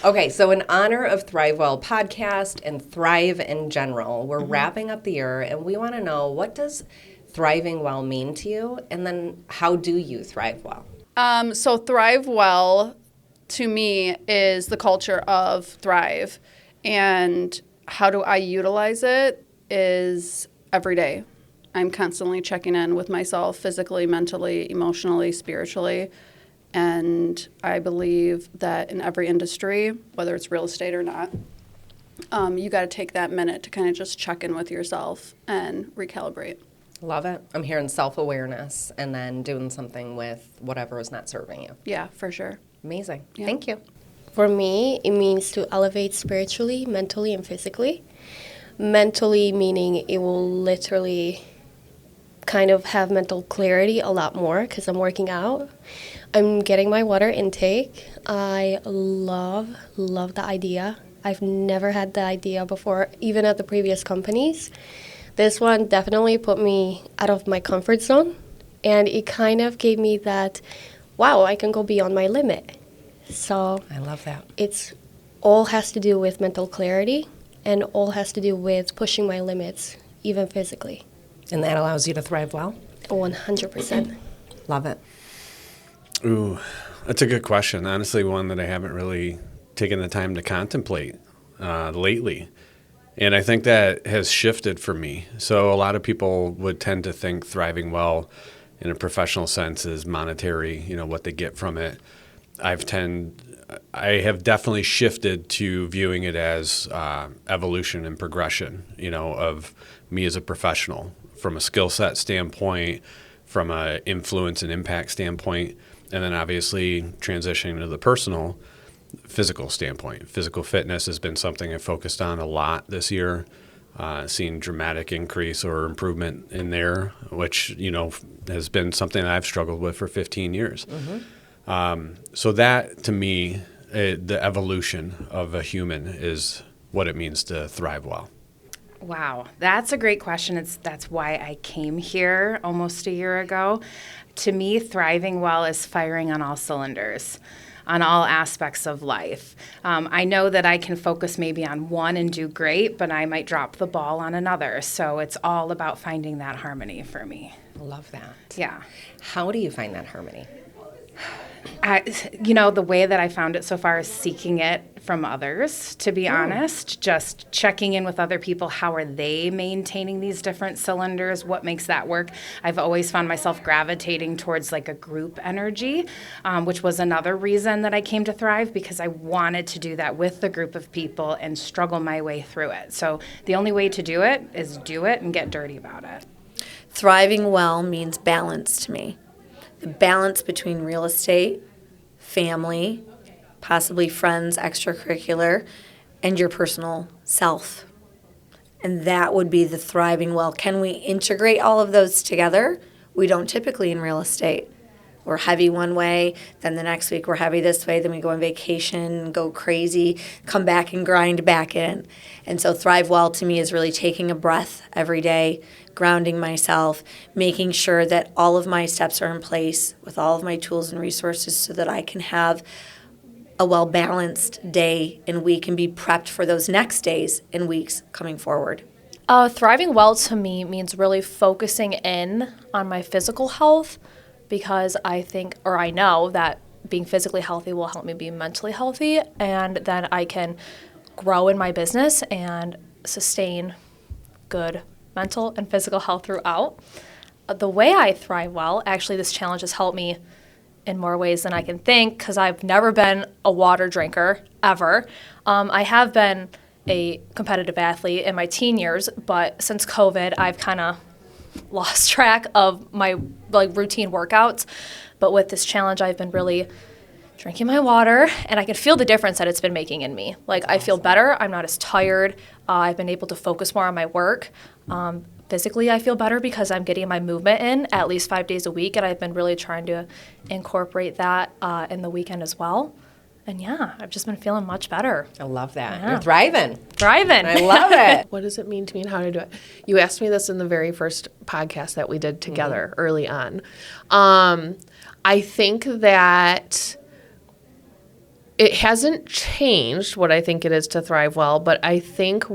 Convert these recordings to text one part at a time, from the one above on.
Okay, so in honor of ThriveWell podcast and Thrive in general, we're wrapping up the year, and we want to know, what does thriving well mean to you, and then how do you thrive well? So Thrive Well, to me, is the culture of Thrive. And how do I utilize it is every day. I'm constantly checking in with myself physically, mentally, emotionally, spiritually. And I believe that in every industry, whether it's real estate or not, you got to take that minute to kind of just check in with yourself and recalibrate. Love it. I'm hearing self-awareness and then doing something with whatever is not serving you. Yeah, for sure. Amazing. Yeah. Thank you. For me, it means to elevate spiritually, mentally, and physically. Mentally meaning it will literally kind of have mental clarity a lot more because I'm working out. I'm getting my water intake. I love the idea. I've never had the idea before, even at the previous companies. This one definitely put me out of my comfort zone, and it kind of gave me that, wow, I can go beyond my limit. So I love that. It's all has to do with mental clarity and all has to do with pushing my limits, even physically. And that allows you to thrive well? 100%. Love it. Ooh, that's a good question. Honestly, one that I haven't really taken the time to contemplate lately. And I think that has shifted for me. So a lot of people would tend to think thriving well in a professional sense is monetary, what they get from it. I have definitely shifted to viewing it as evolution and progression, of me as a professional from a skill set standpoint, from a influence and impact standpoint, and then obviously transitioning to the personal physical standpoint. Physical fitness has been something I've focused on a lot this year, seeing dramatic increase or improvement in there, which, has been something that I've struggled with for 15 years. Mm-hmm. So that, to me, the evolution of a human is what it means to thrive well. Wow, that's a great question. That's why I came here almost a year ago. To me, thriving well is firing on all cylinders, on all aspects of life. I know that I can focus maybe on one and do great, but I might drop the ball on another. So it's all about finding that harmony for me. I love that. Yeah. How do you find that harmony? The way that I found it so far is seeking it from others, to be honest, just checking in with other people. How are they maintaining these different cylinders? What makes that work? I've always found myself gravitating towards like a group energy, which was another reason that I came to Thrive, because I wanted to do that with a group of people and struggle my way through it. So the only way to do it is do it and get dirty about it. Thriving well means balance to me. The balance between real estate, family, possibly friends, extracurricular, and your personal self. And that would be the thriving well. Can we integrate all of those together? We don't typically in real estate. We're heavy one way, then the next week we're heavy this way, then we go on vacation, go crazy, come back and grind back in. And so thrive well to me is really taking a breath every day, grounding myself, making sure that all of my steps are in place with all of my tools and resources so that I can have a well-balanced day and week and be prepped for those next days and weeks coming forward. Thriving well to me means really focusing in on my physical health, because I know that being physically healthy will help me be mentally healthy, and then I can grow in my business and sustain good mental and physical health throughout. The way I thrive well, actually this challenge has helped me in more ways than I can think, because I've never been a water drinker, ever. I have been a competitive athlete in my teen years, but since COVID, I've kind of lost track of my routine workouts. But with this challenge, I've been really drinking my water, and I can feel the difference that it's been making in me. I feel better. I'm not as tired. I've been able to focus more on my work. Physically, I feel better because I'm getting my movement in at least 5 days a week, and I've been really trying to incorporate that in the weekend as well. And yeah, I've just been feeling much better. I love that. Yeah. You're thriving. Thriving. I love it. What does it mean to me and how to do it? You asked me this in the very first podcast that we did together early on. I think that it hasn't changed what I think it is to thrive well, but I think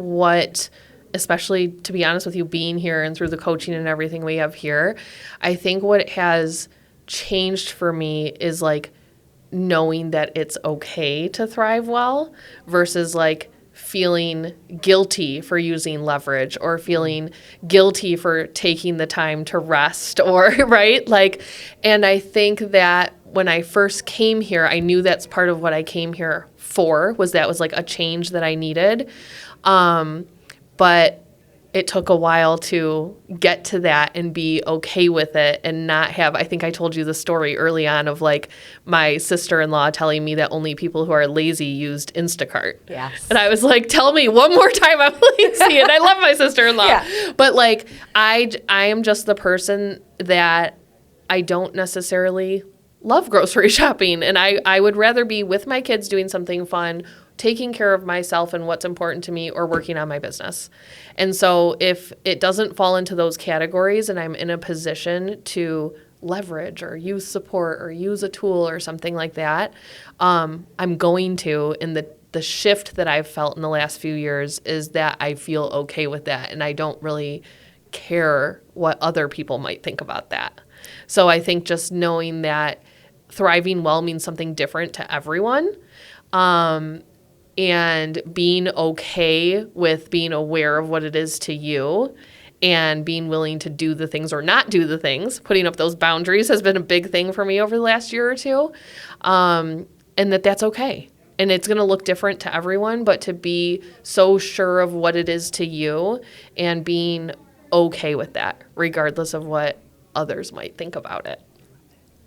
especially to be honest with you, being here and through the coaching and everything we have here, I think what has changed for me is like knowing that it's okay to thrive well versus like feeling guilty for using leverage or feeling guilty for taking the time to rest or right, like, and I think that when I first came here, I knew that's part of what I came here for, was like a change that I needed. But it took a while to get to that and be okay with it and not have, I think I told you the story early on of like my sister-in-law telling me that only people who are lazy used Instacart. Yes. And I was like, tell me one more time I'm lazy. And I love my sister-in-law. Yeah. But like, I am just the person that I don't necessarily love grocery shopping. And I would rather be with my kids doing something fun, taking care of myself and what's important to me, or working on my business. And so if it doesn't fall into those categories and I'm in a position to leverage or use support or use a tool or something like that, I'm going to. And the shift that I've felt in the last few years is that I feel okay with that. And I don't really care what other people might think about that. So I think just knowing that thriving well means something different to everyone, and being okay with being aware of what it is to you and being willing to do the things or not do the things, putting up those boundaries has been a big thing for me over the last year or two, and that's okay. And it's going to look different to everyone, but to be so sure of what it is to you and being okay with that, regardless of what others might think about it.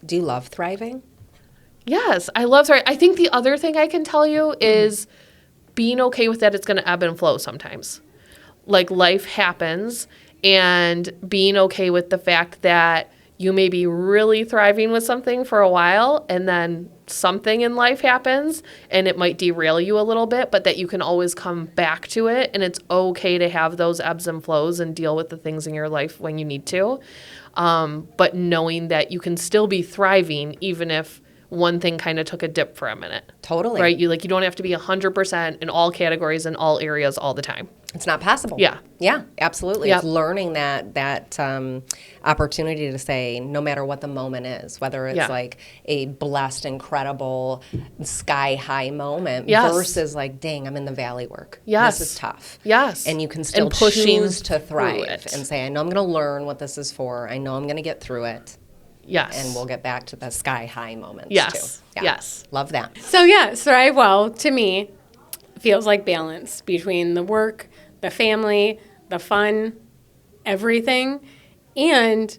Do you love thriving? Yes, I love thriving. I think the other thing I can tell you is being okay with that it's going to ebb and flow sometimes. Like life happens, and being okay with the fact that you may be really thriving with something for a while and then something in life happens and it might derail you a little bit, but that you can always come back to it, and it's okay to have those ebbs and flows and deal with the things in your life when you need to. But knowing that you can still be thriving even if one thing kind of took a dip for a minute. Totally. Right? You don't have to be 100% in all categories in all areas all the time. It's not possible. Yeah. Yeah, absolutely. Yep. It's learning that opportunity to say, no matter what the moment is, whether it's like a blessed, incredible, sky-high moment versus like, dang, I'm in the valley work. Yes. This is tough. Yes. And you can still choose to thrive and say, I know I'm going to learn what this is for. I know I'm going to get through it. Yes. And we'll get back to the sky-high moments too. Yeah. Yes. Love that. So yeah, thrive well to me feels like balance between the work, the family, the fun, everything. And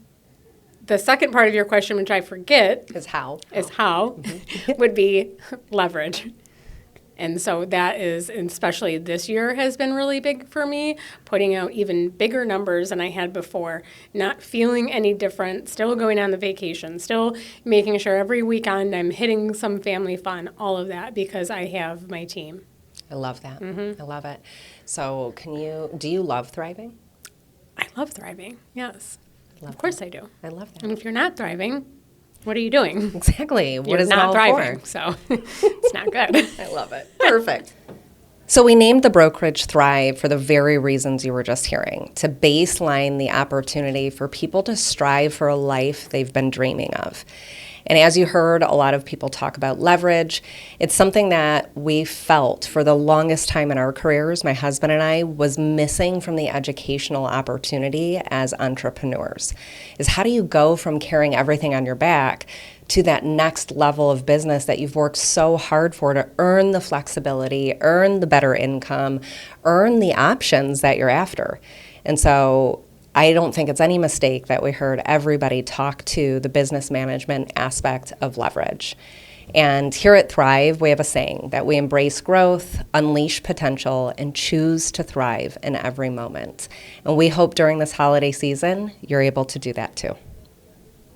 the second part of your question, which I forget, Is how would be leverage. And so that is, and especially this year, has been really big for me, putting out even bigger numbers than I had before, not feeling any different, still going on the vacation, still making sure every weekend I'm hitting some family fun, all of that, because I have my team. I love that. I love it. So do you love thriving? I love thriving, yes. Of course I do. I love that. And if you're not thriving, what are you doing? Exactly. What You're is it not all thriving, for? so it's not good. I love it. Perfect. So we named the brokerage Thrive for the very reasons you were just hearing, to baseline the opportunity for people to strive for a life they've been dreaming of. And as you heard a lot of people talk about leverage, it's something that we felt for the longest time in our careers, my husband and I, was missing from the educational opportunity as entrepreneurs, is how do you go from carrying everything on your back to that next level of business that you've worked so hard for to earn the flexibility, earn the better income, earn the options that you're after. And so I don't think it's any mistake that we heard everybody talk to the business management aspect of leverage. And here at Thrive, we have a saying that we embrace growth, unleash potential, and choose to thrive in every moment. And we hope during this holiday season, you're able to do that too.